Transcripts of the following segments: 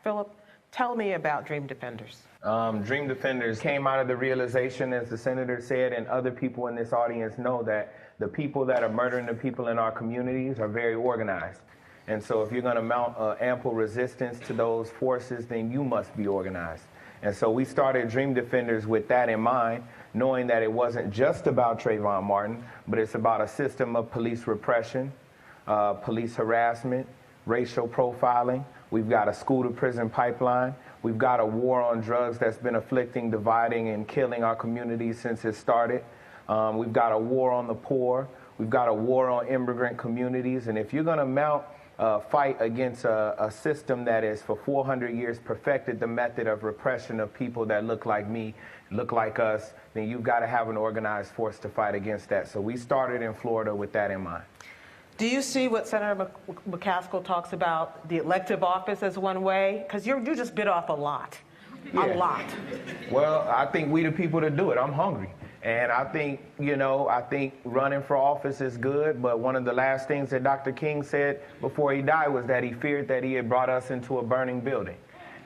Philip, tell me about Dream Defenders. Dream Defenders came out of the realization, as the senator said, and other people in this audience know, that the people that are murdering the people in our communities are very organized. And so if you're going to mount ample resistance to those forces, then you must be organized. And so we started Dream Defenders with that in mind, knowing that it wasn't just about Trayvon Martin, but it's about a system of police repression, police harassment, racial profiling. We've got a school-to-prison pipeline. We've got a war on drugs that's been afflicting, dividing, and killing our communities since it started. We've got a war on the poor. We've got a war on immigrant communities. And if you're going to mount a fight against a system that has for 400 years perfected the method of repression of people that look like me, look like us, then you've got to have an organized force to fight against that. So we started in Florida with that in mind. Do you see what Senator McCaskill talks about, the elective office as one way? Because you just bit off a lot. Yeah. A lot. Well, I think we the people to do it. I'm hungry. And I think, I think running for office is good, but one of the last things that Dr. King said before he died was that he feared that he had brought us into a burning building.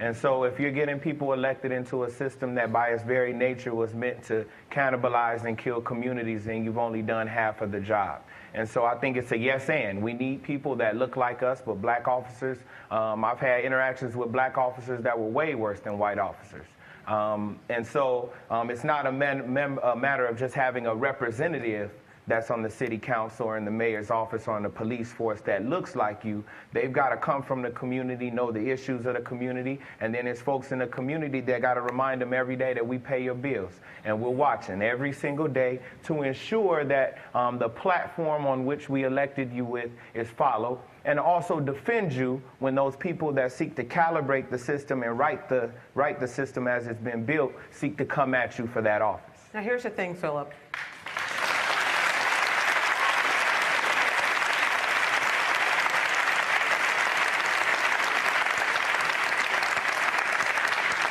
And so if you're getting people elected into a system that by its very nature was meant to cannibalize and kill communities, then you've only done half of the job. And so I think it's a yes and. We need people that look like us, but black officers. I've had interactions with black officers that were way worse than white officers. And so it's not a matter of just having a representative that's on the city council or in the mayor's office or on the police force that looks like you. They've got to come from the community, know the issues of the community, and then there's folks in the community that got to remind them every day that we pay your bills. And we're watching every single day to ensure that the platform on which we elected you with is followed, and also defend you when those people that seek to calibrate the system and right the system as it's been built seek to come at you for that office. Now here's the thing, Philip.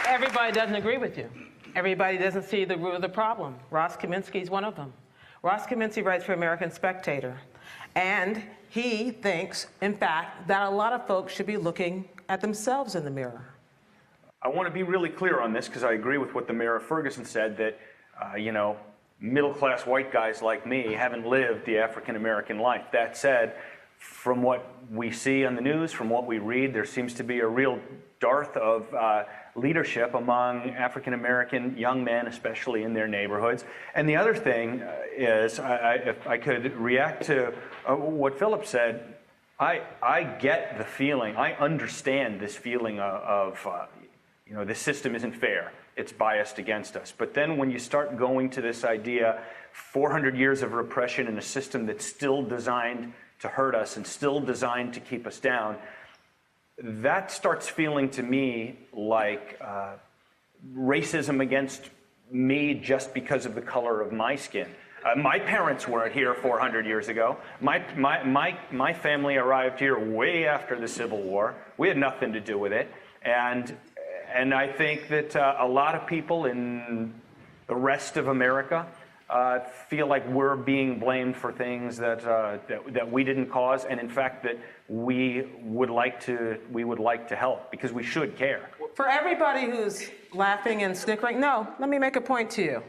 Everybody doesn't agree with you. Everybody doesn't see the root of the problem. Ross Kaminsky is one of them. Ross Kaminsky writes for American Spectator, and he thinks, in fact, that a lot of folks should be looking at themselves in the mirror. I want to be really clear on this because I agree with what the mayor of Ferguson said, that, middle-class white guys like me haven't lived the African-American life. That said, from what we see on the news, from what we read, there seems to be a real dearth of leadership among African-American young men, especially in their neighborhoods. And the other thing is, if I could react to what Philip said, I get the feeling, I understand this feeling of this system isn't fair. It's biased against us. But then when you start going to this idea, 400 years of repression in a system that's still designed to hurt us and still designed to keep us down, that starts feeling to me like racism against me just because of the color of my skin. My parents weren't here 400 years ago. My family arrived here way after the Civil War. We had nothing to do with it. And I think that a lot of people in the rest of America feel like we're being blamed for things that we didn't cause, and in fact that we would like to help, because we should care. For everybody who's laughing and snickering, no, let me make a point to you.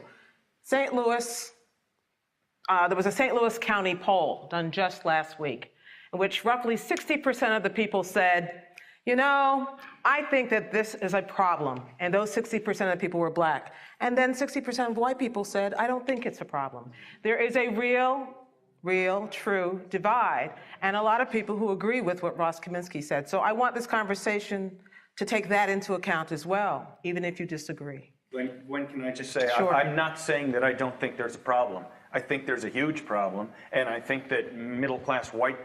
St. Louis, there was a St. Louis County poll done just last week, in which roughly 60% of the people said, I think that this is a problem. And those 60% of the people were black. And then 60% of white people said, I don't think it's a problem. There is a real, true divide. And a lot of people who agree with what Ross Kaminsky said. So I want this conversation to take that into account as well, even if you disagree. When can I just say, Sure. I'm not saying that I don't think there's a problem. I think there's a huge problem. And I think that middle-class white